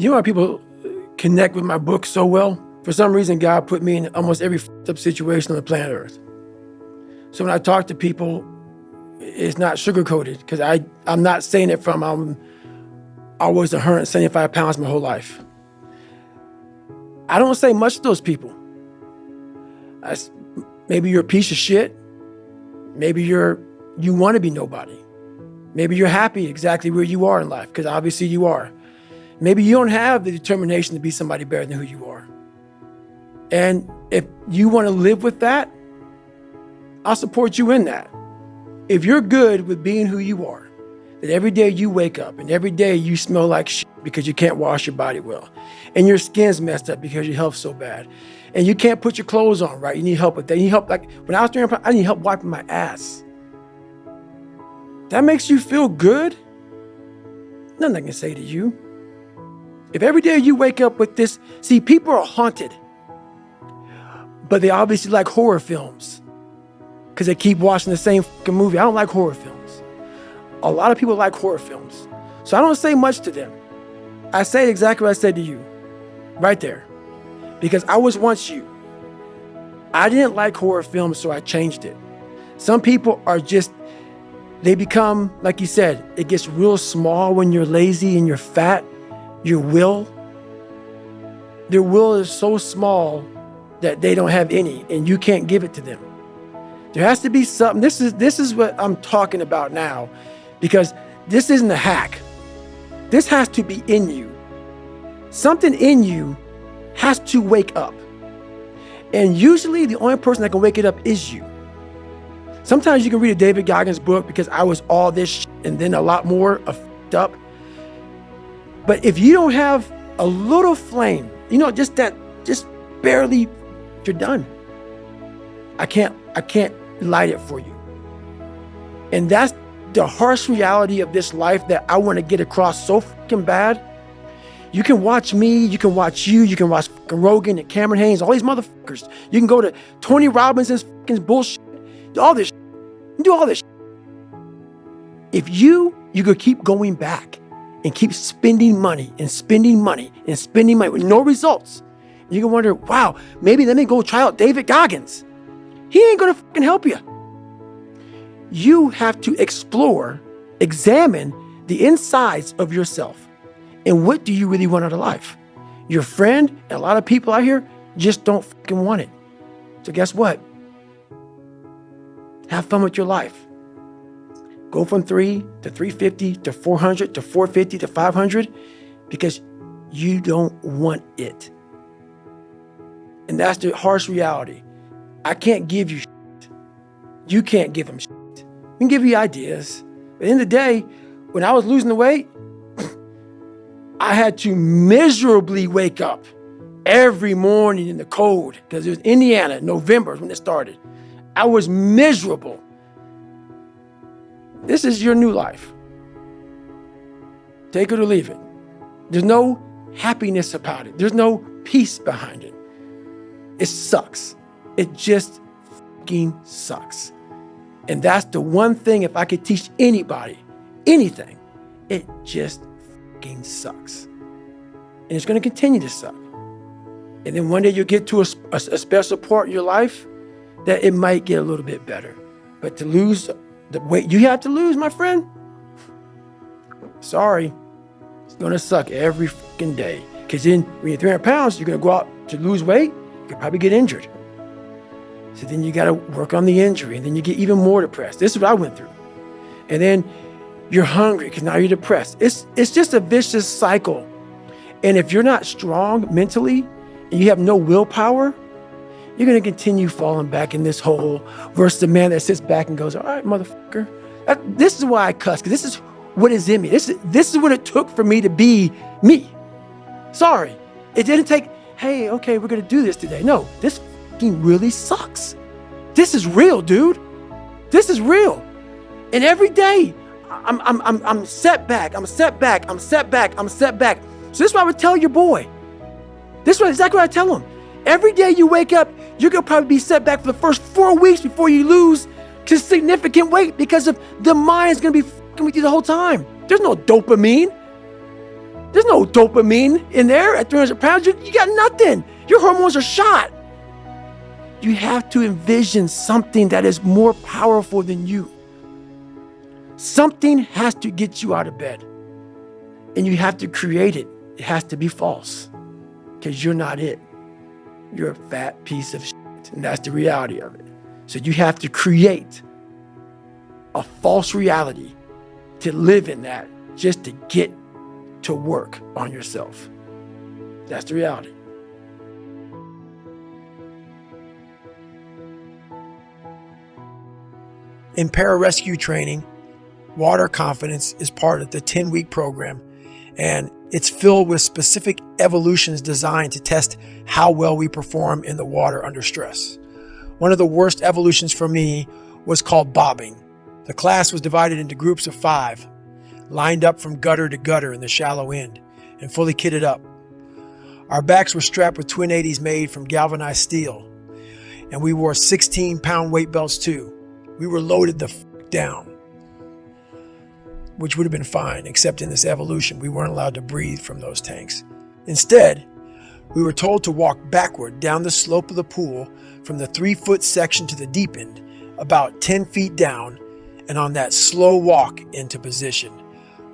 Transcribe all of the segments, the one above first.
You know why people connect with my book so well? For some reason, God put me in almost every up situation on the planet Earth. So when I talk to people, it's not sugar-coated, because I'm not saying it from I'm always 175 pounds my whole life. I don't say much to those people. Maybe you're a piece of shit. Maybe you want to be nobody. Maybe you're happy exactly where you are in life, because obviously you are. Maybe you don't have the determination to be somebody better than who you are. And if you want to live with that, I'll support you in that. If you're good with being who you are, that every day you wake up and every day you smell like shit because you can't wash your body well, and your skin's messed up because your health's so bad, and you can't put your clothes on right, you need help with that. You need help, like when I was doing, I need help wiping my ass. That makes you feel good? Nothing I can say to you. If every day you wake up with this, see, people are haunted, but they obviously like horror films because they keep watching the same fucking movie. I don't like horror films. A lot of people like horror films. So I don't say much to them. I say exactly what I said to you, right there, because I was once you. I didn't like horror films, so I changed it. Some people are just, they become, like you said, it gets real small when you're lazy and you're fat. Their will is so small that they don't have any, and you can't give it to them. There has to be something. This is what I'm talking about now, because this isn't a hack. This has to be in you. Something in you has to wake up. And usually the only person that can wake it up is you. Sometimes you can read a David Goggins book, because I was all this shit and then a lot more of up. But if you don't have a little flame, just barely, you're done. I can't light it for you. And that's the harsh reality of this life that I want to get across so fucking bad. You can watch me, you can watch you, you can watch fucking Rogan and Cameron Haynes, all these motherfuckers. You can go to Tony Robbins's fucking bullshit, all this shit. You do all this shit. If you could keep going back and keep spending money and spending money and spending money with no results, you can wonder, wow, maybe let me go try out David Goggins. He ain't gonna fucking help you. You have to examine the insides of yourself. And what do you really want out of life? Your friend and a lot of people out here just don't fucking want it. So guess what? Have fun with your life. Go from 3 to 350 to 400 to 450 to 500, because you don't want it. And that's the harsh reality. I can't give you shit. You can't give them shit. We can give you ideas. But at the end of the day, when I was losing the weight, I had to miserably wake up every morning in the cold, because it was Indiana, November when it started. I was miserable. This is your new life. Take it or leave it. There's no happiness about it. There's no peace behind it. It sucks. It just fucking sucks. And that's the one thing, if I could teach anybody anything, it just fucking sucks. And it's going to continue to suck. And then one day you'll get to a special part in your life that it might get a little bit better. But to lose the weight you have to lose, my friend, sorry, it's going to suck every fucking day. Because then when you're 300 pounds, you're going to go out to lose weight, you could probably get injured. So then you got to work on the injury, and then you get even more depressed. This is what I went through. And then you're hungry because now you're depressed. It's just a vicious cycle. And if you're not strong mentally and you have no willpower, you're going to continue falling back in this hole versus the man that sits back and goes, all right, motherfucker. This is why I cuss, because this is what is in me. This is what it took for me to be me. Sorry. It didn't take, hey, okay, we're going to do this today. No, this fucking really sucks. This is real, dude. This is real. And every day, I'm set back. I'm set back. I'm set back. I'm set back. So this is what I would tell your boy. This is exactly what I tell him. Every day you wake up, you're going to probably be set back for the first 4 weeks before you lose to significant weight, because of the mind is going to be fucking with you the whole time. There's no dopamine. There's no dopamine in there at 300 pounds. You got nothing. Your hormones are shot. You have to envision something that is more powerful than you. Something has to get you out of bed. And you have to create it. It has to be false. Because you're not it. You're a fat piece of shit. And that's the reality of it. So you have to create a false reality to live in that, just to get to work on yourself. That's the reality. In pararescue training, water confidence is part of the 10-week program, and it's filled with specific evolutions designed to test how well we perform in the water under stress. One of the worst evolutions for me was called bobbing. The class was divided into groups of 5, lined up from gutter to gutter in the shallow end, and fully kitted up. Our backs were strapped with twin 80s made from galvanized steel, and we wore 16-pound weight belts too. We were loaded the f*** down, which would have been fine, except in this evolution, we weren't allowed to breathe from those tanks. Instead, we were told to walk backward down the slope of the pool from the 3-foot section to the deep end, about 10 feet down, and on that slow walk into position,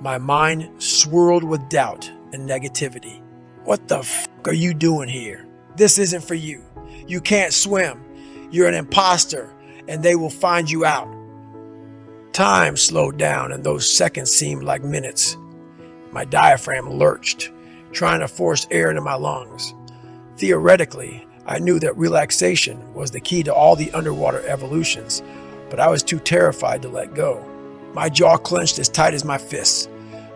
my mind swirled with doubt and negativity. What the f*** are you doing here? This isn't for you. You can't swim. You're an imposter, and they will find you out. Time slowed down, and those seconds seemed like minutes. My diaphragm lurched, trying to force air into my lungs. Theoretically, I knew that relaxation was the key to all the underwater evolutions, but I was too terrified to let go. My jaw clenched as tight as my fists.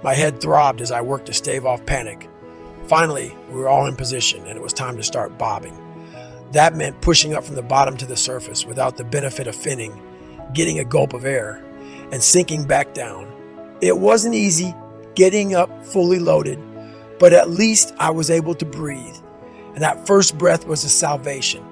My head throbbed as I worked to stave off panic. Finally, we were all in position, and it was time to start bobbing. That meant pushing up from the bottom to the surface without the benefit of finning, getting a gulp of air, and sinking back down. It wasn't easy getting up fully loaded, but at least I was able to breathe. And that first breath was a salvation.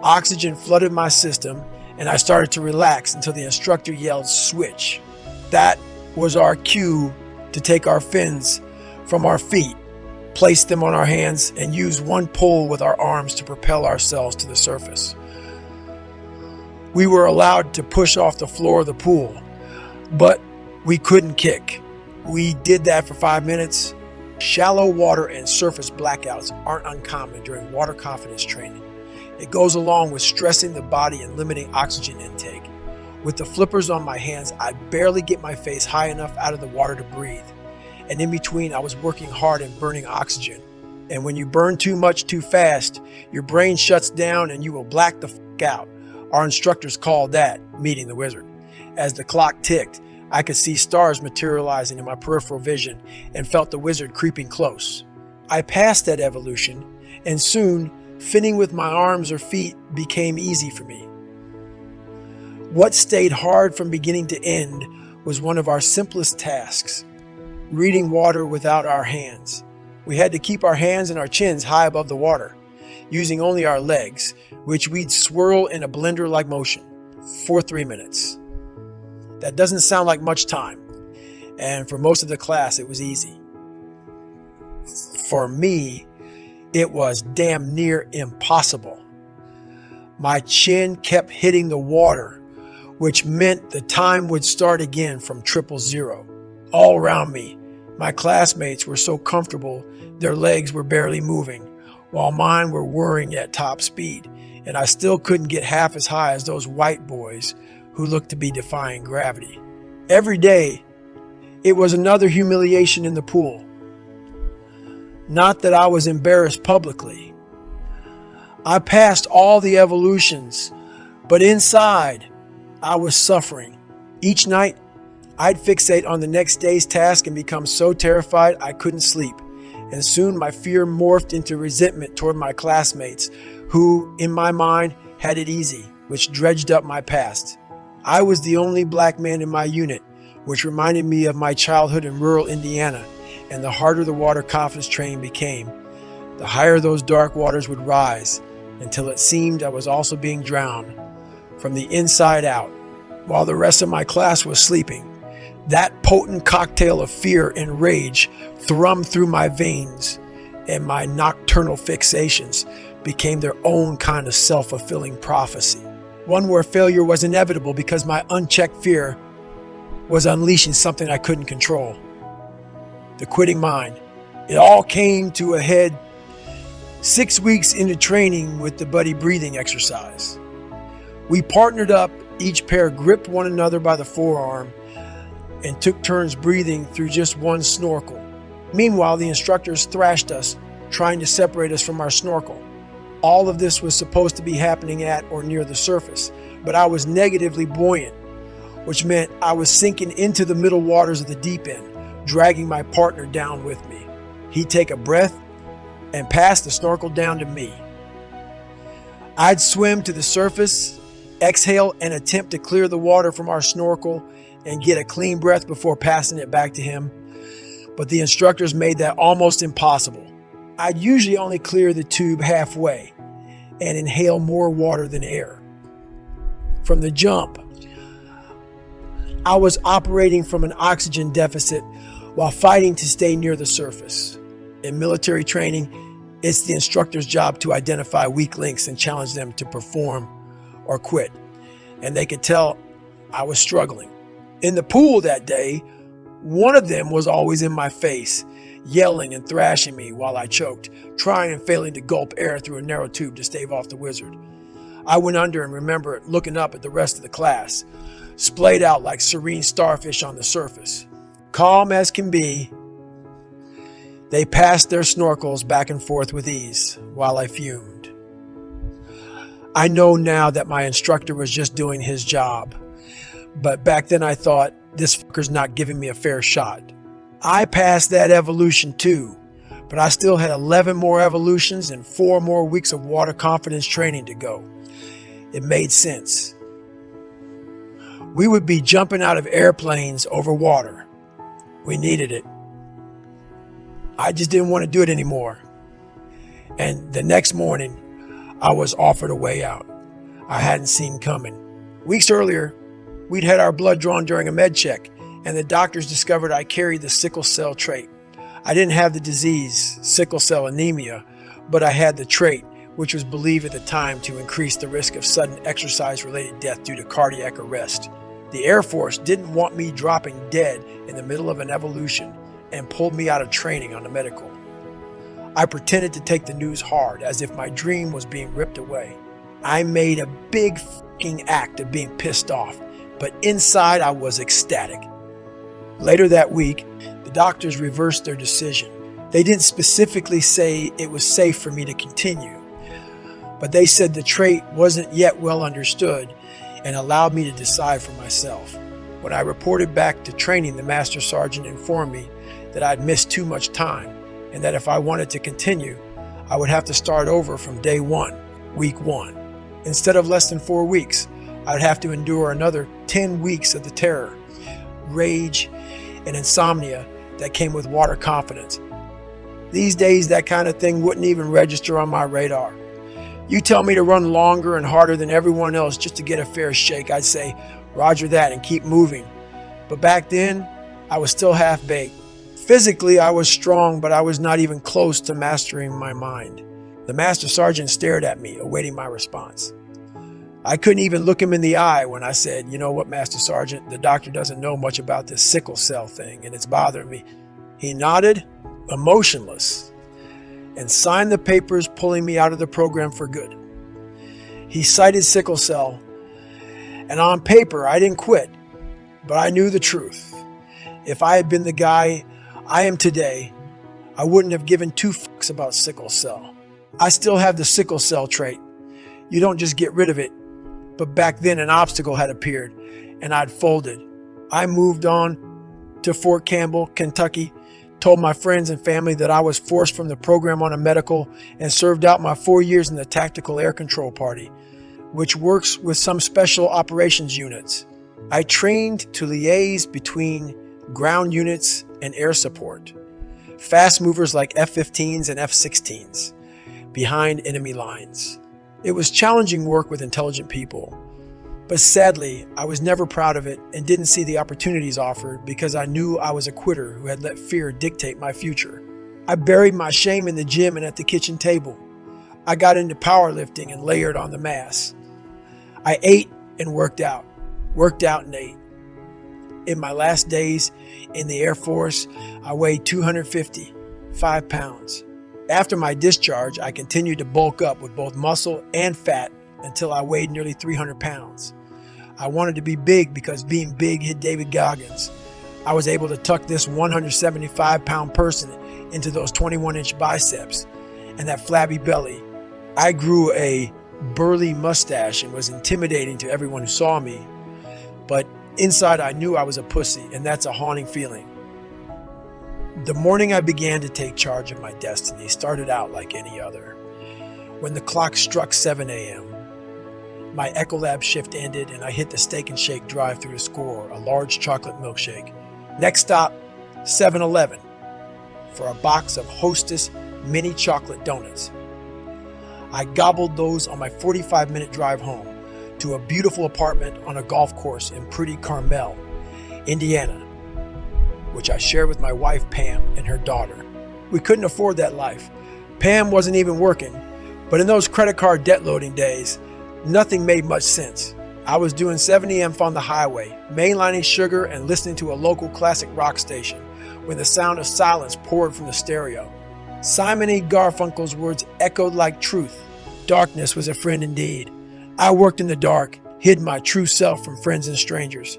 Oxygen flooded my system, and I started to relax until the instructor yelled, "Switch." That was our cue to take our fins from our feet, place them on our hands, and use one pull with our arms to propel ourselves to the surface. We were allowed to push off the floor of the pool, but we couldn't kick. We did that for 5 minutes. Shallow water and surface blackouts aren't uncommon during water confidence training. It goes along with stressing the body and limiting oxygen intake. With the flippers on my hands, I'd barely get my face high enough out of the water to breathe. And in between, I was working hard and burning oxygen. And when you burn too much too fast, your brain shuts down and you will black the f*** out. Our instructors called that meeting the wizard. As the clock ticked, I could see stars materializing in my peripheral vision and felt the wizard creeping close. I passed that evolution, and soon, finning with my arms or feet became easy for me. What stayed hard from beginning to end was one of our simplest tasks, reading water without our hands. We had to keep our hands and our chins high above the water, using only our legs, which we'd swirl in a blender-like motion for 3 minutes. That doesn't sound like much time, and for most of the class, it was easy. For me, it was damn near impossible. My chin kept hitting the water, which meant the time would start again from 000. All around me, my classmates were so comfortable their legs were barely moving, while mine were whirring at top speed, and I still couldn't get half as high as those white boys who looked to be defying gravity. Every day, it was another humiliation in the pool. Not that I was embarrassed publicly. I passed all the evolutions, but inside, I was suffering. Each night, I'd fixate on the next day's task and become so terrified I couldn't sleep. And soon my fear morphed into resentment toward my classmates who, in my mind, had it easy, which dredged up my past. I was the only black man in my unit, which reminded me of my childhood in rural Indiana, and the harder the water confidence training became, the higher those dark waters would rise, until it seemed I was also being drowned from the inside out, while the rest of my class was sleeping. That potent cocktail of fear and rage thrummed through my veins, and my nocturnal fixations became their own kind of self-fulfilling prophecy. One where failure was inevitable because my unchecked fear was unleashing something I couldn't control. The quitting mind. It all came to a head 6 weeks into training with the buddy breathing exercise. We partnered up, each pair gripped one another by the forearm, and took turns breathing through just one snorkel. Meanwhile, the instructors thrashed us, trying to separate us from our snorkel. All of this was supposed to be happening at or near the surface, but I was negatively buoyant, which meant I was sinking into the middle waters of the deep end, dragging my partner down with me. He'd take a breath and pass the snorkel down to me. I'd swim to the surface, exhale, and attempt to clear the water from our snorkel and get a clean breath before passing it back to him. But the instructors made that almost impossible. I'd usually only clear the tube halfway and inhale more water than air. From the jump, I was operating from an oxygen deficit while fighting to stay near the surface. In military training, it's the instructor's job to identify weak links and challenge them to perform or quit. And they could tell I was struggling. In the pool that day, one of them was always in my face, yelling and thrashing me while I choked, trying and failing to gulp air through a narrow tube to stave off the wizard. I went under and remember looking up at the rest of the class, splayed out like serene starfish on the surface. Calm as can be, they passed their snorkels back and forth with ease while I fumed. I know now that my instructor was just doing his job, but back then I thought, this fucker's not giving me a fair shot. I passed that evolution too, but I still had 11 more evolutions and 4 more weeks of water confidence training to go. It made sense. We would be jumping out of airplanes over water. We needed it. I just didn't want to do it anymore. And the next morning, I was offered a way out I hadn't seen coming. Weeks earlier, we'd had our blood drawn during a med check, and the doctors discovered I carried the sickle cell trait. I didn't have the disease, sickle cell anemia, but I had the trait, which was believed at the time to increase the risk of sudden exercise-related death due to cardiac arrest. The Air Force didn't want me dropping dead in the middle of an evolution and pulled me out of training on the medical. I pretended to take the news hard, as if my dream was being ripped away. I made a big fucking act of being pissed off, but inside I was ecstatic. Later that week, the doctors reversed their decision. They didn't specifically say it was safe for me to continue, but they said the trait wasn't yet well understood and allowed me to decide for myself. When I reported back to training, the master sergeant informed me that I'd missed too much time and that if I wanted to continue, I would have to start over from day 1, week 1. Instead of less than 4 weeks, I'd have to endure another 10 weeks of the terror, rage, and insomnia that came with water confidence. These days, that kind of thing wouldn't even register on my radar. You tell me to run longer and harder than everyone else just to get a fair shake, I'd say, roger that, and keep moving. But back then, I was still half-baked. Physically, I was strong, but I was not even close to mastering my mind. The master sergeant stared at me, awaiting my response. I couldn't even look him in the eye when I said, "You know what, Master Sergeant, the doctor doesn't know much about this sickle cell thing, and it's bothering me." He nodded, emotionless, and signed the papers, pulling me out of the program for good. He cited sickle cell, and on paper, I didn't quit, but I knew the truth. If I had been the guy I am today, I wouldn't have given 2 fucks about sickle cell. I still have the sickle cell trait. You don't just get rid of it. But back then an obstacle had appeared and I'd folded. I moved on to Fort Campbell, Kentucky, told my friends and family that I was forced from the program on a medical, and served out my 4 years in the Tactical Air Control Party, which works with some special operations units. I trained to liaise between ground units and air support, fast movers like F-15s and F-16s, behind enemy lines. It was challenging work with intelligent people, But sadly, I was never proud of it and didn't see the opportunities offered because I knew I was a quitter who had let fear dictate my future. I buried my shame in the gym and at the kitchen table. I got into powerlifting and layered on the mass. I ate and worked out and ate. In my last days in the Air Force, I weighed 255 pounds. After my discharge, I continued to bulk up with both muscle and fat until I weighed nearly 300 pounds. I wanted to be big because being big hit David Goggins. I was able to tuck this 175-pound person into those 21-inch biceps and that flabby belly. I grew a burly mustache and was intimidating to everyone who saw me, but inside I knew I was a pussy, and that's a haunting feeling. The morning I began to take charge of my destiny started out like any other. When the clock struck 7 a.m., my Ecolab shift ended and I hit the Steak and Shake drive-thru to score a large chocolate milkshake. Next stop, 7-Eleven, for a box of Hostess mini chocolate donuts. I gobbled those on my 45-minute drive home to a beautiful apartment on a golf course in pretty Carmel, Indiana, which I shared with my wife Pam and her daughter. We couldn't afford that life. Pam wasn't even working, but in those credit card debt loading days, nothing made much sense. I was doing 70 on the highway, mainlining sugar and listening to a local classic rock station when the sound of silence poured from the stereo. Simon E. Garfunkel's words echoed like truth. Darkness was a friend indeed. I worked in the dark, hid my true self from friends and strangers.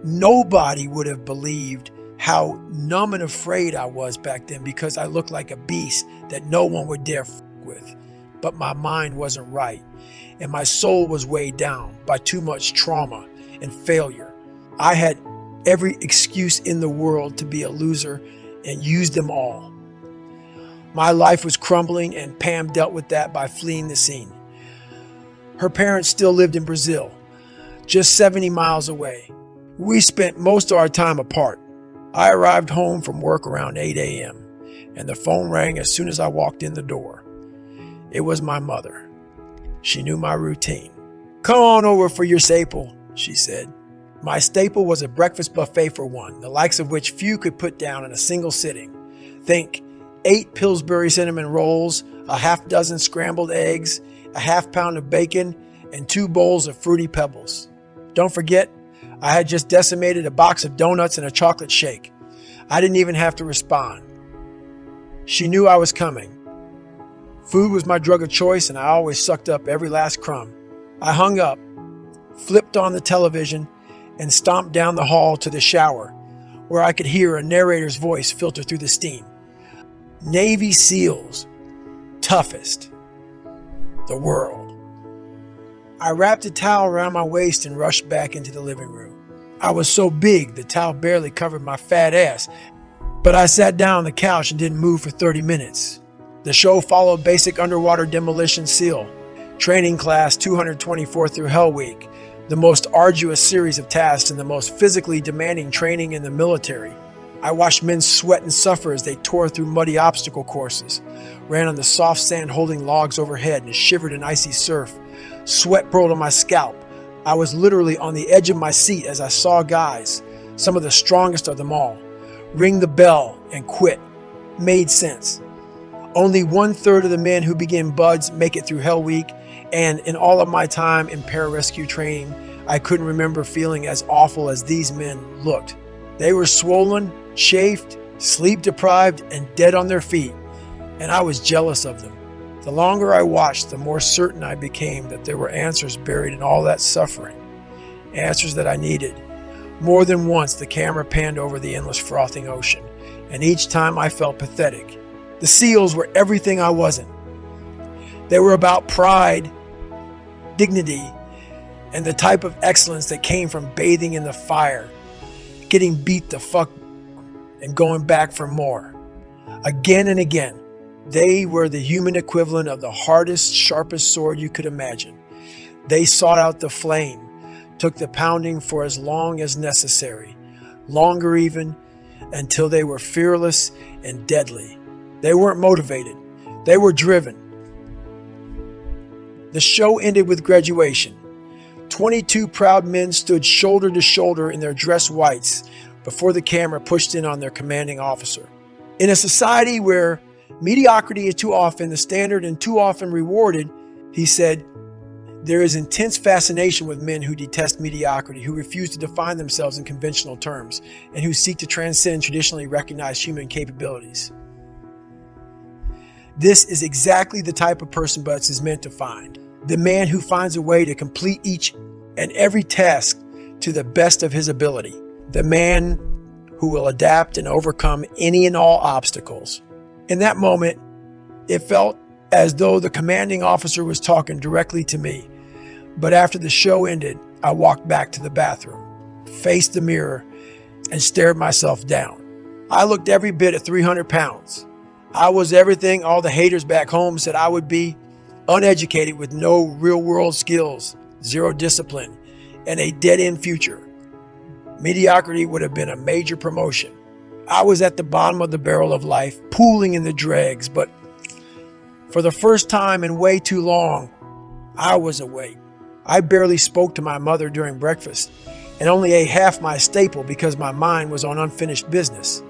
Nobody would have believed how numb and afraid I was back then because I looked like a beast that no one would dare f with. But my mind wasn't right, and my soul was weighed down by too much trauma and failure. I had every excuse in the world to be a loser and used them all. My life was crumbling, and Pam dealt with that by fleeing the scene. Her parents still lived in Brazil, just 70 miles away. We spent most of our time apart. I arrived home from work around 8 a.m., and the phone rang as soon as I walked in the door. It was my mother. She knew my routine. "Come on over for your staple," she said. My staple was a breakfast buffet for one, the likes of which few could put down in a single sitting. Think 8 Pillsbury cinnamon rolls, a half dozen scrambled eggs, a half pound of bacon, and 2 bowls of Fruity Pebbles. Don't forget, I had just decimated a box of donuts and a chocolate shake. I didn't even have to respond. She knew I was coming. Food was my drug of choice, and I always sucked up every last crumb. I hung up, flipped on the television, and stomped down the hall to the shower, where I could hear a narrator's voice filter through the steam. Navy SEALs, toughest, the world. I wrapped a towel around my waist and rushed back into the living room. I was so big the towel barely covered my fat ass, but I sat down on the couch and didn't move for 30 minutes. The show followed basic underwater demolition SEAL, training class 224 through Hell Week, the most arduous series of tasks and the most physically demanding training in the military. I watched men sweat and suffer as they tore through muddy obstacle courses, ran on the soft sand holding logs overhead, and shivered in icy surf. Sweat pearled on my scalp. I was literally on the edge of my seat as I saw guys, some of the strongest of them all, ring the bell and quit. Made sense. Only 1/3 of the men who begin BUDS make it through Hell Week, and in all of my time in pararescue training, I couldn't remember feeling as awful as these men looked. They were swollen, chafed, sleep-deprived, and dead on their feet, and I was jealous of them. The longer I watched, the more certain I became that there were answers buried in all that suffering, answers that I needed. More than once, the camera panned over the endless frothing ocean, and each time I felt pathetic. The SEALs were everything I wasn't. They were about pride, dignity, and the type of excellence that came from bathing in the fire, getting beat the fuck and going back for more. Again and again, they were the human equivalent of the hardest, sharpest sword you could imagine. They sought out the flame, took the pounding for as long as necessary, longer even, until they were fearless and deadly. They weren't motivated. They were driven. The show ended with graduation. 22 proud men stood shoulder to shoulder in their dress whites before the camera pushed in on their commanding officer. In a society where mediocrity is too often the standard and too often rewarded, he said, there is intense fascination with men who detest mediocrity, who refuse to define themselves in conventional terms, and who seek to transcend traditionally recognized human capabilities. This is exactly the type of person Butts is meant to find. The man who finds a way to complete each and every task to the best of his ability. The man who will adapt and overcome any and all obstacles. In that moment, it felt as though the commanding officer was talking directly to me. But after the show ended, I walked back to the bathroom, faced the mirror, and stared myself down. I looked every bit of 300 pounds. I was everything all the haters back home said I would be: uneducated with no real-world skills, zero discipline, and a dead-end future. Mediocrity would have been a major promotion. I was at the bottom of the barrel of life, pooling in the dregs, but for the first time in way too long, I was awake. I barely spoke to my mother during breakfast and only ate half my staple because my mind was on unfinished business.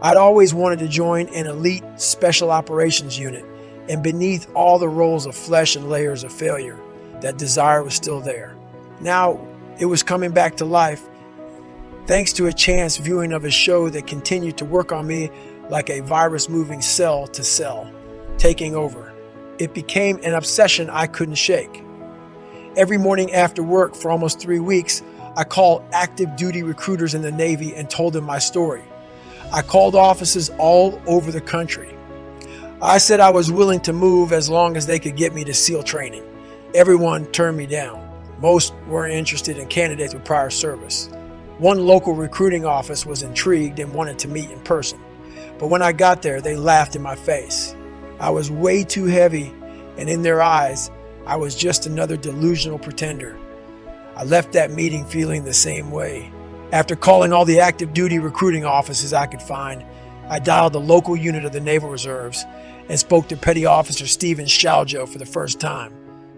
I'd always wanted to join an elite special operations unit, and beneath all the rolls of flesh and layers of failure, that desire was still there. Now it was coming back to life, thanks to a chance viewing of a show that continued to work on me like a virus moving cell to cell, taking over. It became an obsession I couldn't shake. Every morning after work for almost 3 weeks, I called active duty recruiters in the Navy and told them my story. I called offices all over the country. I said I was willing to move as long as they could get me to SEAL training. Everyone turned me down. Most weren't interested in candidates with prior service. One local recruiting office was intrigued and wanted to meet in person. But when I got there, they laughed in my face. I was way too heavy, and in their eyes, I was just another delusional pretender. I left that meeting feeling the same way. After calling all the active duty recruiting offices I could find, I dialed the local unit of the Naval Reserves and spoke to Petty Officer Stephen Shaljo for the first time.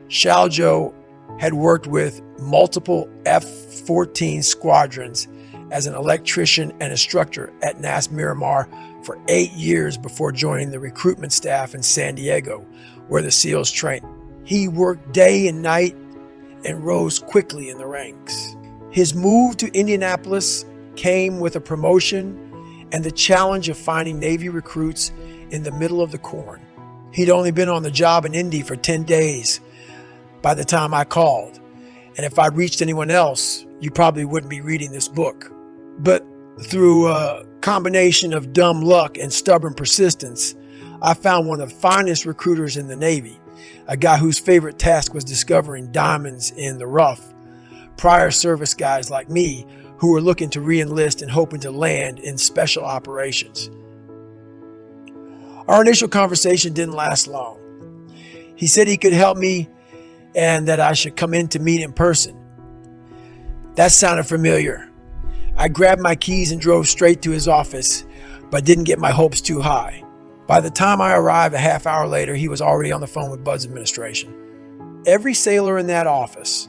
Shaljo had worked with multiple F-14 squadrons as an electrician and instructor at NAS Miramar for 8 years before joining the recruitment staff in San Diego, where the SEALs trained. He worked day and night and rose quickly in the ranks. His move to Indianapolis came with a promotion and the challenge of finding Navy recruits in the middle of the corn. He'd only been on the job in Indy for 10 days by the time I called. And if I'd reached anyone else, you probably wouldn't be reading this book. But through a combination of dumb luck and stubborn persistence, I found one of the finest recruiters in the Navy, a guy whose favorite task was discovering diamonds in the rough, prior service guys like me who were looking to re-enlist and hoping to land in special operations. Our initial conversation didn't last long. He said he could help me and that I should come in to meet in person. That sounded familiar. I grabbed my keys and drove straight to his office, but didn't get my hopes too high. By the time I arrived a half hour later, he was already on the phone with Bud's administration. Every sailor in that office,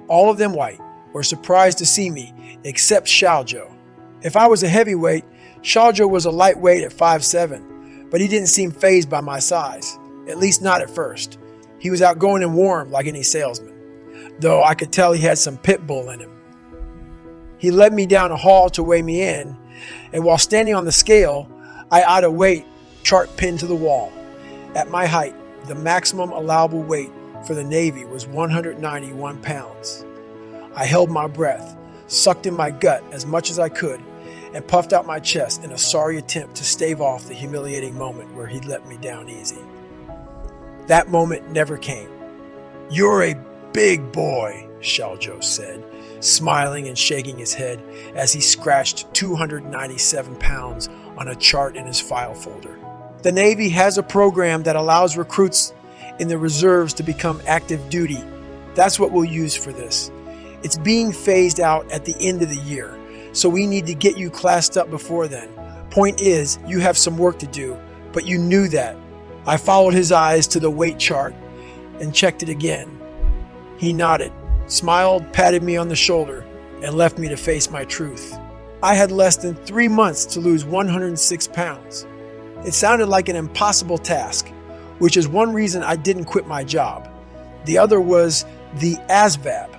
all of them white, were surprised to see me, except Shaljo. If I was a heavyweight, Shaljo was a lightweight at 5'7", but he didn't seem fazed by my size, at least not at first. He was outgoing and warm like any salesman, though I could tell he had some pit bull in him. He led me down a hall to weigh me in, and while standing on the scale, I eyed a weight chart pinned to the wall. At my height, the maximum allowable weight for the Navy was 191 pounds. I held my breath, sucked in my gut as much as I could, and puffed out my chest in a sorry attempt to stave off the humiliating moment where he'd let me down easy. That moment never came. "You're a big boy," Shaljo said, smiling and shaking his head as he scratched 297 pounds on a chart in his file folder. The Navy has a program that allows recruits in the reserves to become active duty. That's what we'll use for this. It's being phased out at the end of the year, so we need to get you classed up before then. Point is, you have some work to do, but you knew that. I followed his eyes to the weight chart and checked it again. He nodded. smiled, patted me on the shoulder, and left me to face my truth. I had less than 3 months to lose 106 pounds. It sounded like an impossible task, which is one reason I didn't quit my job. The other was the ASVAB.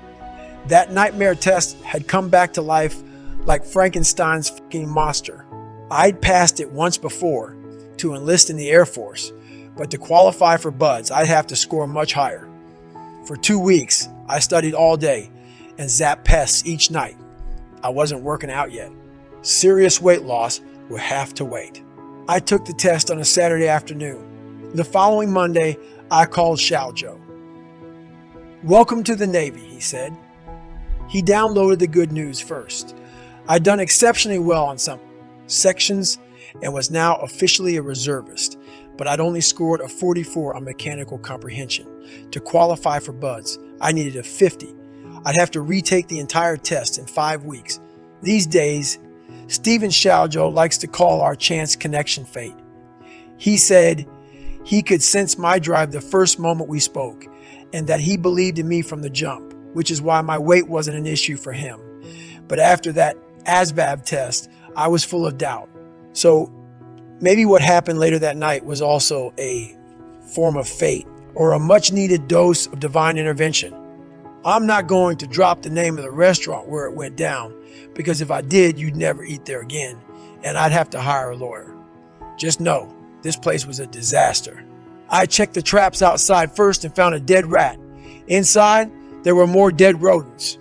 That nightmare test had come back to life like Frankenstein's fucking monster. I'd passed it once before to enlist in the Air Force, but to qualify for BUD/S, I'd have to score much higher. For 2 weeks, I studied all day and zapped pests each night. I wasn't working out yet. Serious weight loss would have to wait. I took the test on a Saturday afternoon. The following Monday, I called Joe. "Welcome to the Navy," he said. He downloaded the good news first. I'd done exceptionally well on some sections and was now officially a reservist, but I'd only scored a 44 on mechanical comprehension. To qualify for BUD/S, I needed a 50. I'd have to retake the entire test in 5 weeks. These days, Stephen Joe likes to call our chance connection fate. He said he could sense my drive the first moment we spoke, and that he believed in me from the jump, which is why my weight wasn't an issue for him. But after that ASVAB test, I was full of doubt. So maybe what happened later that night was also a form of fate, or a much needed dose of divine intervention. I'm not going to drop the name of the restaurant where it went down, because if I did, you'd never eat there again, and I'd have to hire a lawyer. Just know, this place was a disaster. I checked the traps outside first and found a dead rat. Inside, there were more dead rodents,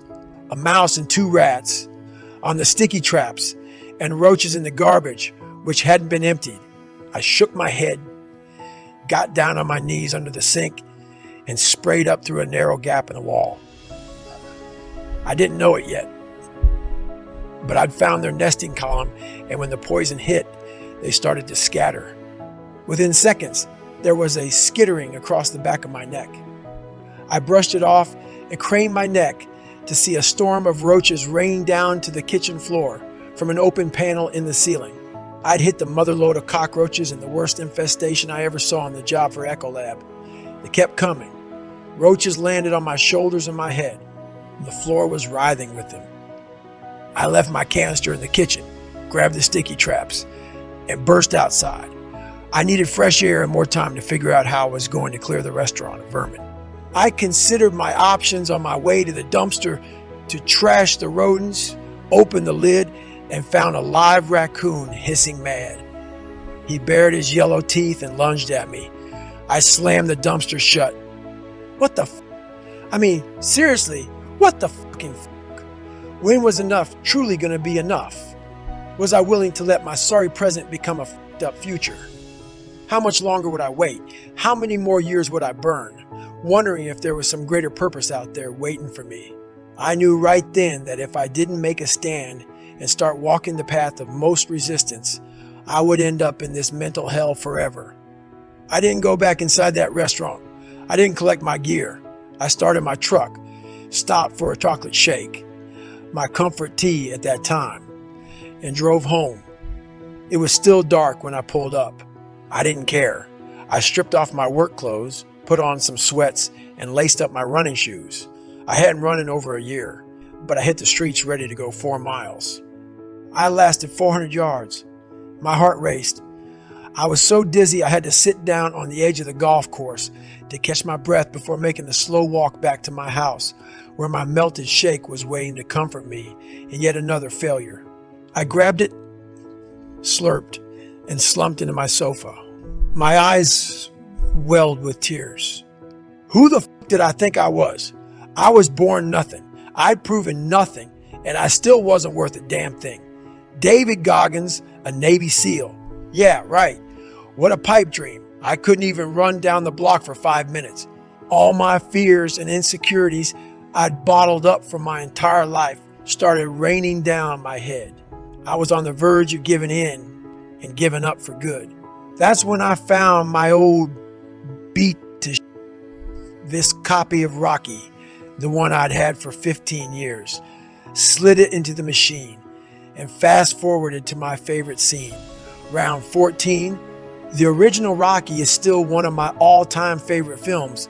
a mouse and 2 rats on the sticky traps, and roaches in the garbage, which hadn't been emptied. I shook my head, got down on my knees under the sink, and sprayed up through a narrow gap in the wall. I didn't know it yet, but I'd found their nesting column, and when the poison hit, they started to scatter. Within seconds, there was a skittering across the back of my neck. I brushed it off and craned my neck to see a storm of roaches rain down to the kitchen floor from an open panel in the ceiling. I'd hit the motherload of cockroaches and the worst infestation I ever saw on the job for Ecolab. They kept coming. Roaches landed on my shoulders and my head. The floor was writhing with them. I left my canister in the kitchen, grabbed the sticky traps, and burst outside. I needed fresh air and more time to figure out how I was going to clear the restaurant of vermin. I considered my options on my way to the dumpster to trash the rodents, opened the lid, and found a live raccoon hissing mad. He bared his yellow teeth and lunged at me. I slammed the dumpster shut. What the f? I mean, seriously, what the fucking f? When was enough truly going to be enough? Was I willing to let my sorry present become a f***ed up future? How much longer would I wait? How many more years would I burn? Wondering if there was some greater purpose out there waiting for me. I knew right then that if I didn't make a stand and start walking the path of most resistance, I would end up in this mental hell forever. I didn't go back inside that restaurant. I didn't collect my gear. I started my truck, stopped for a chocolate shake, my comfort tea at that time, and drove home. It was still dark when I pulled up. I didn't care. I stripped off my work clothes, put on some sweats, and laced up my running shoes. I hadn't run in over a year, but I hit the streets ready to go 4 miles. I lasted 400 yards. My heart raced. I was so dizzy I had to sit down on the edge of the golf course to catch my breath before making the slow walk back to my house, where my melted shake was waiting to comfort me in yet another failure. I grabbed it, slurped, and slumped into my sofa. My eyes welled with tears. Who the f*** did I think I was? I was born nothing. I'd proven nothing, and I still wasn't worth a damn thing. David Goggins, a Navy SEAL. Yeah, right. What a pipe dream. I couldn't even run down the block for 5 minutes. All my fears and insecurities I'd bottled up for my entire life started raining down my head. I was on the verge of giving in and giving up for good. That's when I found my old beat to this copy of Rocky, the one I'd had for 15 years, slid it into the machine, and fast forwarded to my favorite scene. Round 14, the original Rocky is still one of my all-time favorite films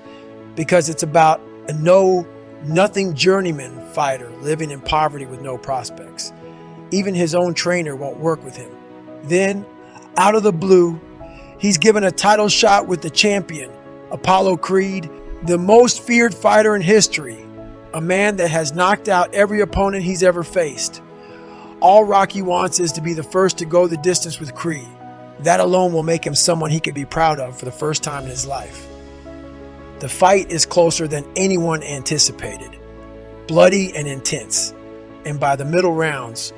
because it's about a no Nothing journeyman fighter living in poverty with no prospects. Even his own trainer won't work with him. Then, out of the blue, he's given a title shot with the champion, Apollo Creed, the most feared fighter in history, a man that has knocked out every opponent he's ever faced. All Rocky wants is to be the first to go the distance with Creed. That alone will make him someone he could be proud of for the first time in his life. The fight is closer than anyone anticipated, bloody and intense, and by the middle rounds,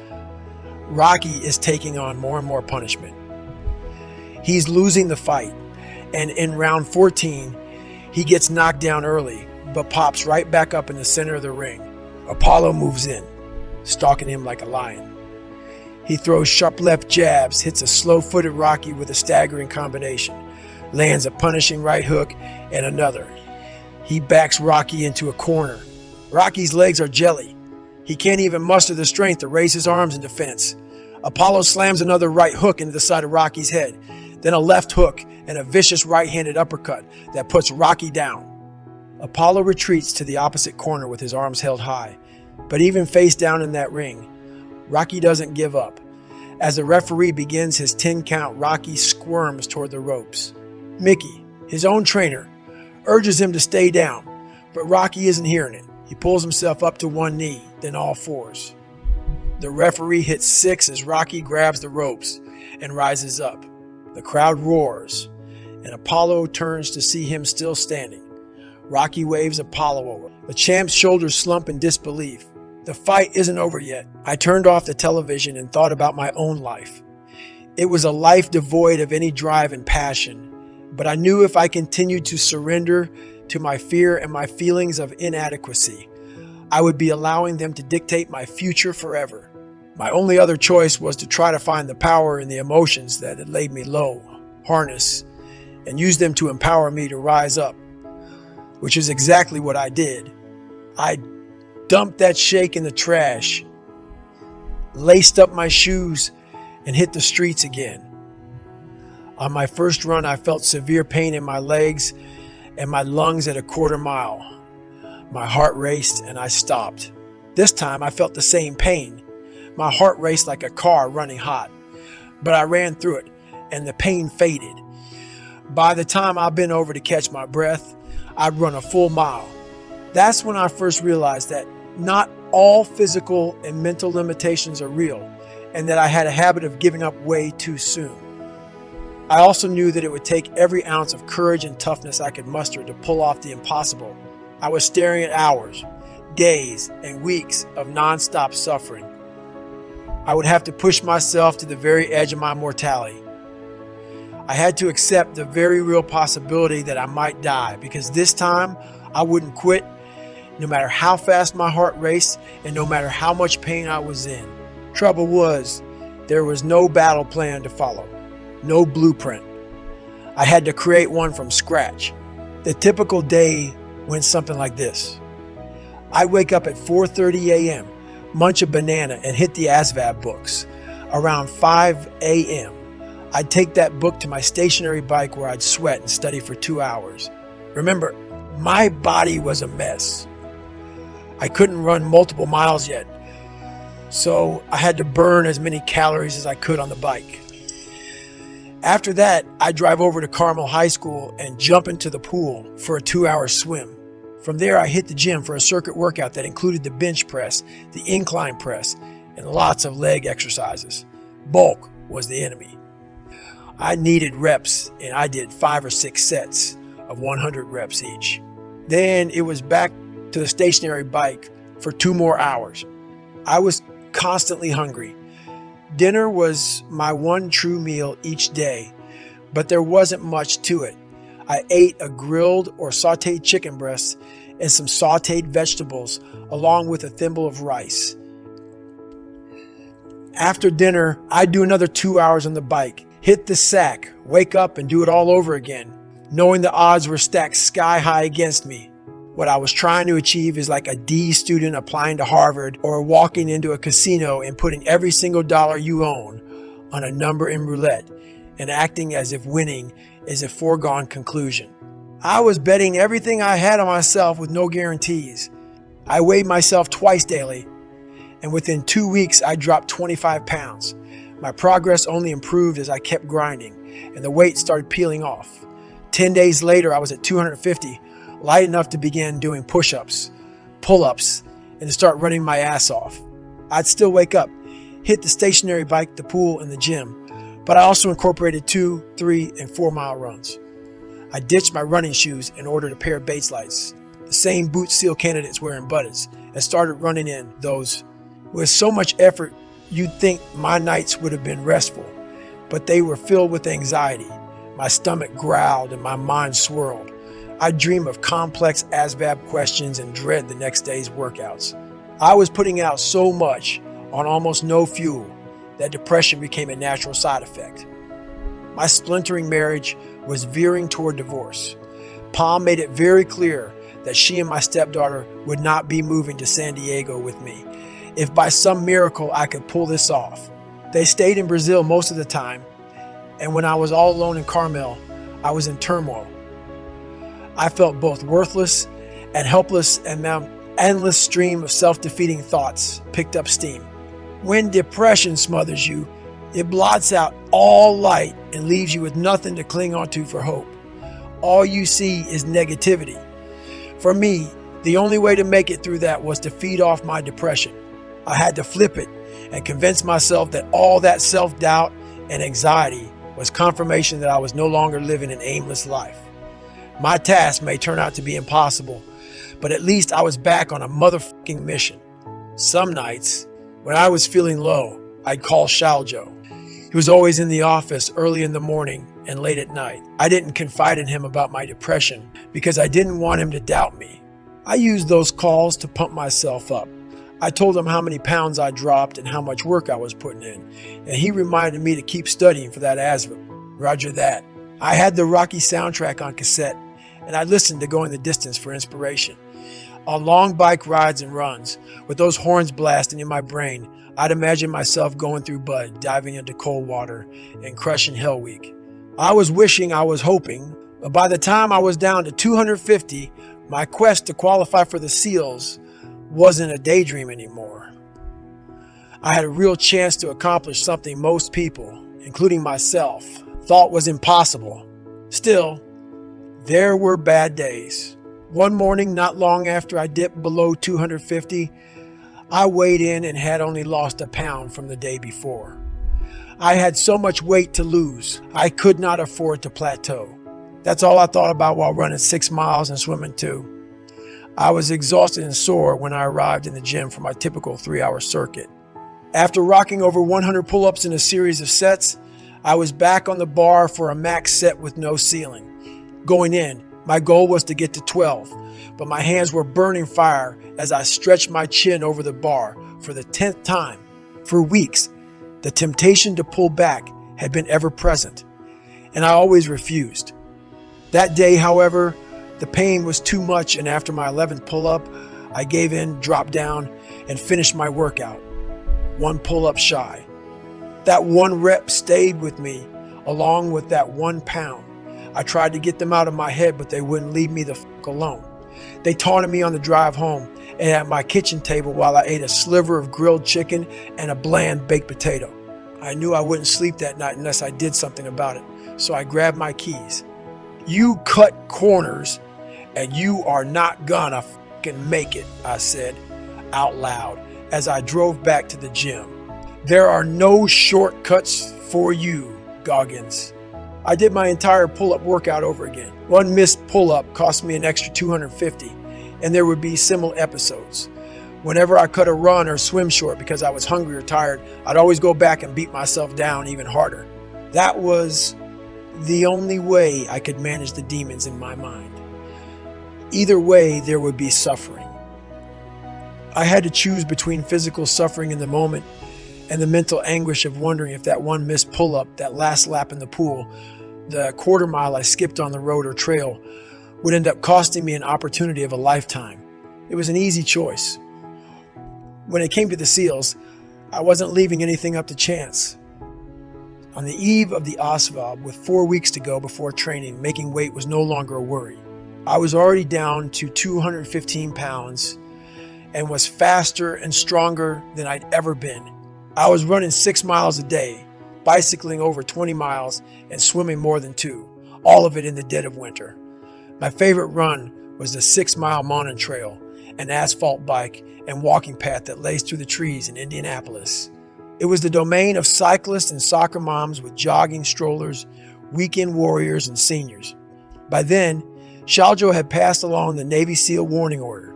Rocky is taking on more and more punishment. He's losing the fight, and in round 14, he gets knocked down early, but pops right back up in the center of the ring. Apollo moves in, stalking him like a lion. He throws sharp left jabs, hits a slow-footed Rocky with a staggering combination, lands a punishing right hook and another. He backs Rocky into a corner. Rocky's legs are jelly. He can't even muster the strength to raise his arms in defense. Apollo slams another right hook into the side of Rocky's head, then a left hook and a vicious right-handed uppercut that puts Rocky down. Apollo retreats to the opposite corner with his arms held high, but even face down in that ring, Rocky doesn't give up. As the referee begins his 10 count, Rocky squirms toward the ropes. Mickey, his own trainer, urges him to stay down, but Rocky isn't hearing it. He pulls himself up to one knee, then all fours. The referee hits 6 as Rocky grabs the ropes and rises up. The crowd roars, and Apollo turns to see him still standing. Rocky waves Apollo over. The champ's shoulders slump in disbelief. The fight isn't over yet. I turned off the television and thought about my own life. It was a life devoid of any drive and passion, but I knew if I continued to surrender to my fear and my feelings of inadequacy, I would be allowing them to dictate my future forever. My only other choice was to try to find the power in the emotions that had laid me low, harness, and use them to empower me to rise up, which is exactly what I did. I dumped that shake in the trash, laced up my shoes, and hit the streets again. On my first run, I felt severe pain in my legs and my lungs at a quarter mile. My heart raced and I stopped. This time I felt the same pain. My heart raced like a car running hot, but I ran through it and the pain faded. By the time I bent over to catch my breath, I'd run a full mile. That's when I first realized that not all physical and mental limitations are real, and that I had a habit of giving up way too soon. I also knew that it would take every ounce of courage and toughness I could muster to pull off the impossible. I was staring at hours, days, and weeks of nonstop suffering. I would have to push myself to the very edge of my mortality. I had to accept the very real possibility that I might die, because this time I wouldn't quit, no matter how fast my heart raced and no matter how much pain I was in. Trouble was, there was no battle plan to follow, no blueprint. I had to create one from scratch. The typical day went something like this. I'd wake up at 4:30 a.m., munch a banana, and hit the ASVAB books. Around 5 a.m., I'd take that book to my stationary bike where I'd sweat and study for 2 hours. Remember, my body was a mess. I couldn't run multiple miles yet, so I had to burn as many calories as I could on the bike. After that, I'd drive over to Carmel High School and jump into the pool for a 2-hour swim. From there, I hit the gym for a circuit workout that included the bench press, the incline press, and lots of leg exercises. Bulk was the enemy. I needed reps, and I did 5 or 6 sets of 100 reps each. Then it was back to the stationary bike for 2 more hours. I was constantly hungry. Dinner was my one true meal each day, but there wasn't much to it. I ate a grilled or sauteed chicken breast and some sauteed vegetables, along with a thimble of rice. After dinner, I'd do another 2 hours on the bike, hit the sack, wake up and do it all over again, knowing the odds were stacked sky high against me. What I was trying to achieve is like a D student applying to Harvard or walking into a casino and putting every single dollar you own on a number in roulette and acting as if winning is a foregone conclusion. I was betting everything I had on myself with no guarantees. I weighed myself twice daily, and within 2 weeks, I dropped 25 pounds. My progress only improved as I kept grinding, and the weight started peeling off. 10 days later, I was at 250, light enough to begin doing push-ups, pull-ups, and to start running my ass off. I'd still wake up, hit the stationary bike, the pool, and the gym, but I also incorporated 2, 3, and 4-mile runs. I ditched my running shoes and ordered a pair of Bates lights, the same boot seal candidates wearing buttons, and started running in those. With so much effort, you'd think my nights would have been restful, but they were filled with anxiety. My stomach growled and my mind swirled. I'd dream of complex ASVAB questions and dread the next day's workouts. I was putting out so much on almost no fuel that depression became a natural side effect. My splintering marriage was veering toward divorce. Palm made it very clear that she and my stepdaughter would not be moving to San Diego with me if by some miracle I could pull this off. They stayed in Brazil most of the time, and when I was all alone in Carmel, I was in turmoil. I felt both worthless and helpless, and my endless stream of self-defeating thoughts picked up steam. When depression smothers you, it blots out all light and leaves you with nothing to cling onto for hope. All you see is negativity. For me, the only way to make it through that was to feed off my depression. I had to flip it and convince myself that all that self-doubt and anxiety was confirmation that I was no longer living an aimless life. My task may turn out to be impossible, but at least I was back on a motherfucking mission. Some nights, when I was feeling low, I'd call Shaljo. He was always in the office early in the morning and late at night. I didn't confide in him about my depression because I didn't want him to doubt me. I used those calls to pump myself up. I told him how many pounds I dropped and how much work I was putting in, and he reminded me to keep studying for that ASVAB. Roger that. I had the Rocky soundtrack on cassette, and I listened to Going the Distance for inspiration. On long bike rides and runs, with those horns blasting in my brain, I'd imagine myself going through Bud, diving into cold water, and crushing Hell Week. I was wishing, I was hoping, but by the time I was down to 250, my quest to qualify for the SEALs wasn't a daydream anymore. I had a real chance to accomplish something most people, including myself, thought was impossible. Still, there were bad days. One morning, not long after I dipped below 250, I weighed in and had only lost a pound from the day before. I had so much weight to lose, I could not afford to plateau. That's all I thought about while running 6 miles and swimming 2. I was exhausted and sore when I arrived in the gym for my typical 3-hour circuit. After rocking over 100 pull-ups in a series of sets, I was back on the bar for a max set with no ceiling. Going in, my goal was to get to 12, but my hands were burning fire as I stretched my chin over the bar for the 10th time. For weeks, the temptation to pull back had been ever present, and I always refused. That day, however, the pain was too much, and after my 11th pull-up, I gave in, dropped down, and finished my workout, 1 pull-up shy. That 1 rep stayed with me, along with that 1 pound. I tried to get them out of my head, but they wouldn't leave me the fuck alone. They taunted me on the drive home and at my kitchen table while I ate a sliver of grilled chicken and a bland baked potato. I knew I wouldn't sleep that night unless I did something about it, so I grabbed my keys. "You cut corners, and you are not gonna fucking make it," I said out loud as I drove back to the gym. "There are no shortcuts for you, Goggins." I did my entire pull-up workout over again. 1 missed pull-up cost me an extra 250, and there would be similar episodes. Whenever I cut a run or swim short because I was hungry or tired, I'd always go back and beat myself down even harder. That was the only way I could manage the demons in my mind. Either way, there would be suffering. I had to choose between physical suffering in the moment and the mental anguish of wondering if that 1 missed pull-up, that last lap in the pool, the quarter mile I skipped on the road or trail, would end up costing me an opportunity of a lifetime. It was an easy choice. When it came to the SEALs, I wasn't leaving anything up to chance. On the eve of the ASVAB, with 4 weeks to go before training, making weight was no longer a worry. I was already down to 215 pounds, and was faster and stronger than I'd ever been. I was running 6 miles a day, bicycling over 20 miles, and swimming more than 2, all of it in the dead of winter. My favorite run was the 6-mile Monon Trail, an asphalt bike and walking path that laced through the trees in Indianapolis. It was the domain of cyclists and soccer moms with jogging strollers, weekend warriors, and seniors. By then, SersalStudio had passed along the Navy SEAL warning order.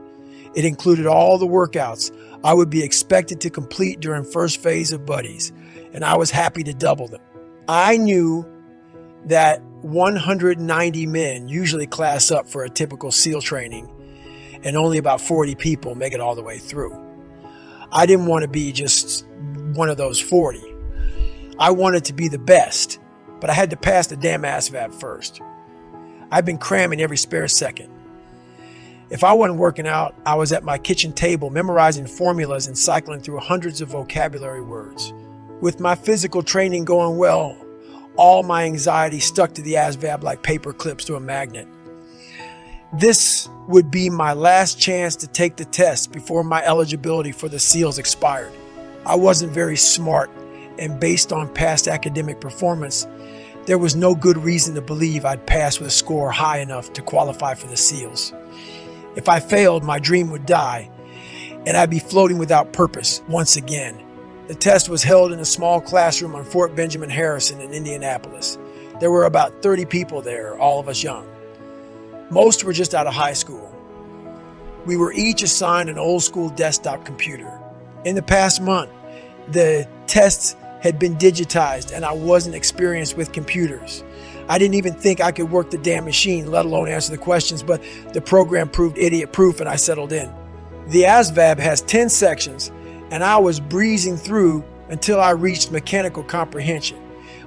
It included all the workouts I would be expected to complete during first phase of buddies, and I was happy to double them. I knew that 190 men usually class up for a typical SEAL training, and only about 40 people make it all the way through. I didn't want to be just one of those 40. I wanted to be the best, but I had to pass the damn ASVAB first. I've been cramming every spare second. If I wasn't working out, I was at my kitchen table memorizing formulas and cycling through hundreds of vocabulary words. With my physical training going well, all my anxiety stuck to the ASVAB like paper clips to a magnet. This would be my last chance to take the test before my eligibility for the SEALs expired. I wasn't very smart, and based on past academic performance, there was no good reason to believe I'd pass with a score high enough to qualify for the SEALs. If I failed, my dream would die, and I'd be floating without purpose once again. The test was held in a small classroom on Fort Benjamin Harrison in Indianapolis. There were about 30 people there, all of us young. Most were just out of high school. We were each assigned an old-school desktop computer. In the past month, the tests had been digitized, and I wasn't experienced with computers. I didn't even think I could work the damn machine, let alone answer the questions, but the program proved idiot-proof and I settled in. The ASVAB has 10 sections, and I was breezing through until I reached mechanical comprehension,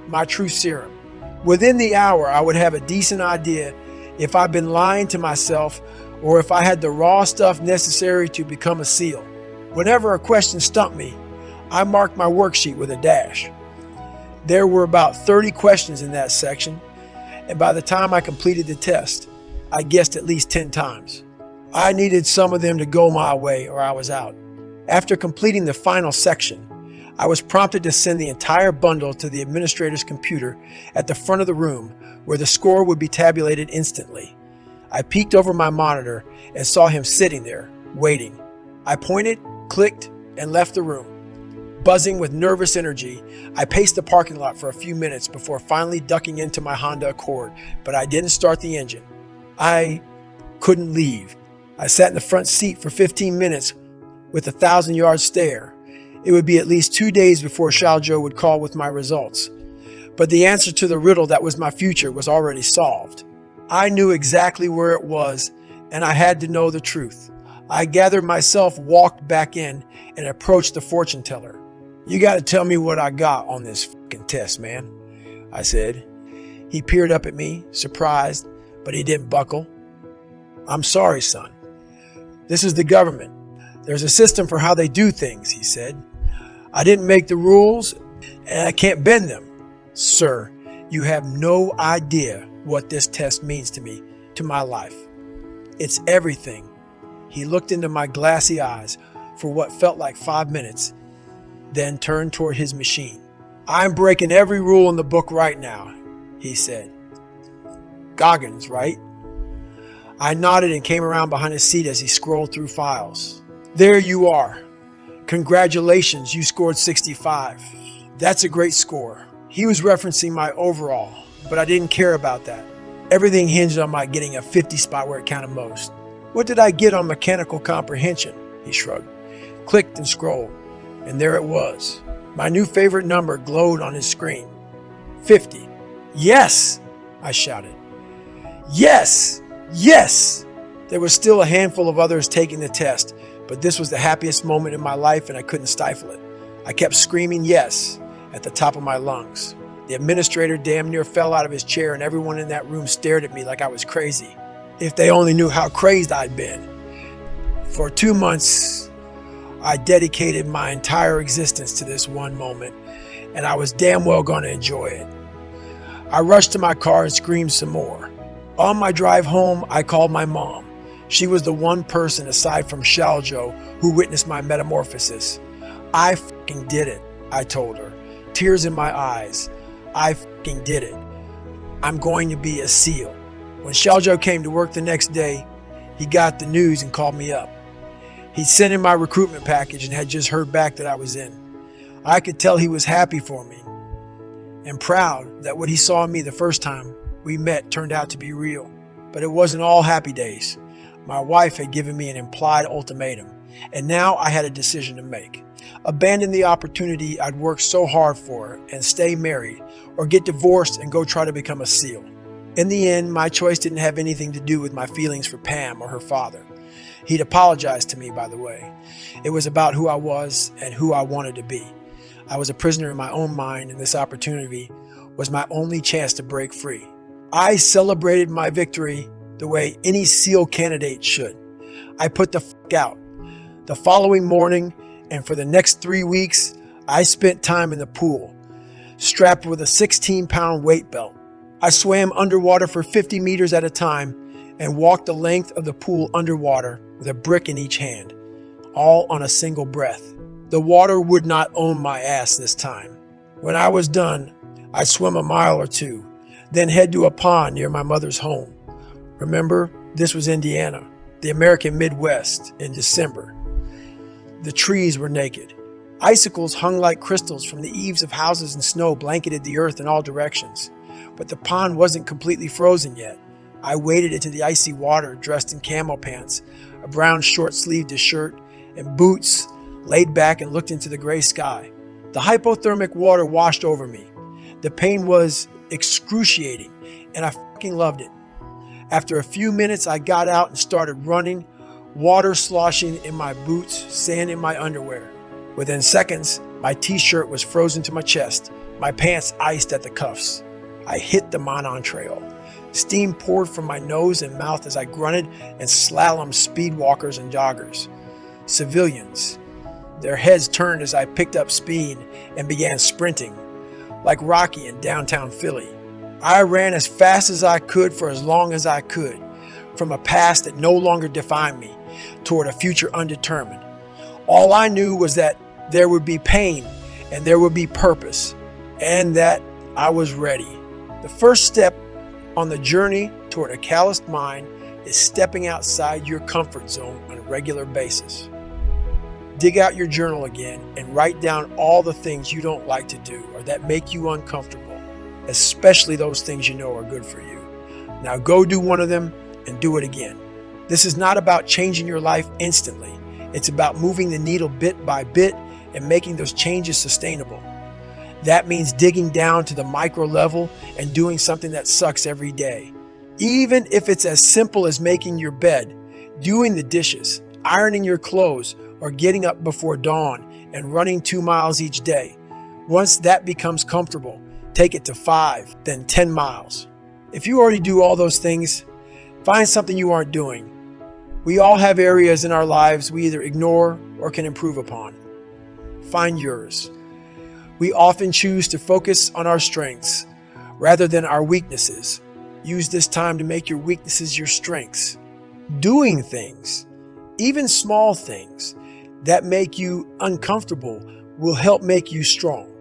my true serum. Within the hour, I would have a decent idea if I'd been lying to myself or if I had the raw stuff necessary to become a SEAL. Whenever a question stumped me, I marked my worksheet with a dash. There were about 30 questions in that section, and by the time I completed the test, I guessed at least 10 times. I needed some of them to go my way or I was out. After completing the final section, I was prompted to send the entire bundle to the administrator's computer at the front of the room where the score would be tabulated instantly. I peeked over my monitor and saw him sitting there, waiting. I pointed, clicked, and left the room. Buzzing with nervous energy, I paced the parking lot for a few minutes before finally ducking into my Honda Accord, but I didn't start the engine. I couldn't leave. I sat in the front seat for 15 minutes with a 1,000-yard stare. It would be at least 2 days before SersalStudio would call with my results. But the answer to the riddle that was my future was already solved. I knew exactly where it was, and I had to know the truth. I gathered myself, walked back in, and approached the fortune teller. "You got to tell me what I got on this fucking test, man," I said. He peered up at me, surprised, but he didn't buckle. "I'm sorry, son. This is the government. There's a system for how they do things," he said. "I didn't make the rules, and I can't bend them." "Sir, you have no idea what this test means to me, to my life. It's everything." He looked into my glassy eyes for what felt like 5 minutes, then turned toward his machine. "I'm breaking every rule in the book right now," he said. "Goggins, right?" I nodded and came around behind his seat as he scrolled through files. "There you are. Congratulations, you scored 65. That's a great score." He was referencing my overall, but I didn't care about that. Everything hinged on my getting a 50 spot where it counted most. "What did I get on mechanical comprehension?" He shrugged, clicked and scrolled, and there it was. My new favorite number glowed on his screen. 50. "Yes!" I shouted. "Yes! Yes!" There was still a handful of others taking the test, but this was the happiest moment in my life and I couldn't stifle it. I kept screaming yes at the top of my lungs. The administrator damn near fell out of his chair and everyone in that room stared at me like I was crazy. If they only knew how crazed I'd been. For 2 months, I dedicated my entire existence to this one moment, and I was damn well going to enjoy it. I rushed to my car and screamed some more. On my drive home, I called my mom. She was the one person aside from Shaljo who witnessed my metamorphosis. I fucking did it, I told her, tears in my eyes. I fucking did it. I'm going to be a SEAL. When Shaljo came to work the next day, he got the news and called me up. He'd sent in my recruitment package and had just heard back that I was in. I could tell he was happy for me and proud that what he saw in me the first time we met turned out to be real. But it wasn't all happy days. My wife had given me an implied ultimatum, and now I had a decision to make. Abandon the opportunity I'd worked so hard for and stay married, or get divorced and go try to become a SEAL. In the end, my choice didn't have anything to do with my feelings for Pam or her father. He'd apologized to me, by the way. It was about who I was and who I wanted to be. I was a prisoner in my own mind, and this opportunity was my only chance to break free. I celebrated my victory the way any SEAL candidate should. I put the fuck out. The following morning and for the next 3 weeks, I spent time in the pool, strapped with a 16-pound weight belt. I swam underwater for 50 meters at a time and walked the length of the pool underwater with a brick in each hand, all on a single breath. The water would not own my ass this time. When I was done, I'd swim a mile or two, then head to a pond near my mother's home. Remember, this was Indiana, the American Midwest, in December. The trees were naked. Icicles hung like crystals from the eaves of houses, and snow blanketed the earth in all directions. But the pond wasn't completely frozen yet. I waded into the icy water dressed in camo pants, a brown short-sleeved shirt, and boots, laid back and looked into the gray sky. The hypothermic water washed over me. The pain was excruciating, and I fucking loved it. After a few minutes, I got out and started running, water sloshing in my boots, sand in my underwear. Within seconds, my t-shirt was frozen to my chest, my pants iced at the cuffs. I hit the Monon Trail. Steam poured from my nose and mouth as I grunted and slalomed speed walkers and joggers. Civilians. Their heads turned as I picked up speed and began sprinting, like Rocky in downtown Philly. I ran as fast as I could for as long as I could, from a past that no longer defined me toward a future undetermined. All I knew was that there would be pain and there would be purpose, and that I was ready. The first step on the journey toward a calloused mind is stepping outside your comfort zone on a regular basis. Dig out your journal again and write down all the things you don't like to do or that make you uncomfortable, especially those things you know are good for you. Now go do one of them and do it again. This is not about changing your life instantly. It's about moving the needle bit by bit and making those changes sustainable. That means digging down to the micro level and doing something that sucks every day. Even if it's as simple as making your bed, doing the dishes, ironing your clothes, or getting up before dawn and running 2 miles each day. Once that becomes comfortable, take it to 5, then 10 miles. If you already do all those things, find something you aren't doing. We all have areas in our lives we either ignore or can improve upon. Find yours. We often choose to focus on our strengths rather than our weaknesses. Use this time to make your weaknesses your strengths. Doing things, even small things, that make you uncomfortable will help make you strong.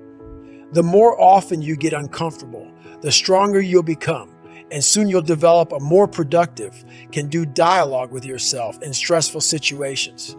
The more often you get uncomfortable, the stronger you'll become, and soon you'll develop a more productive, can-do dialogue with yourself in stressful situations.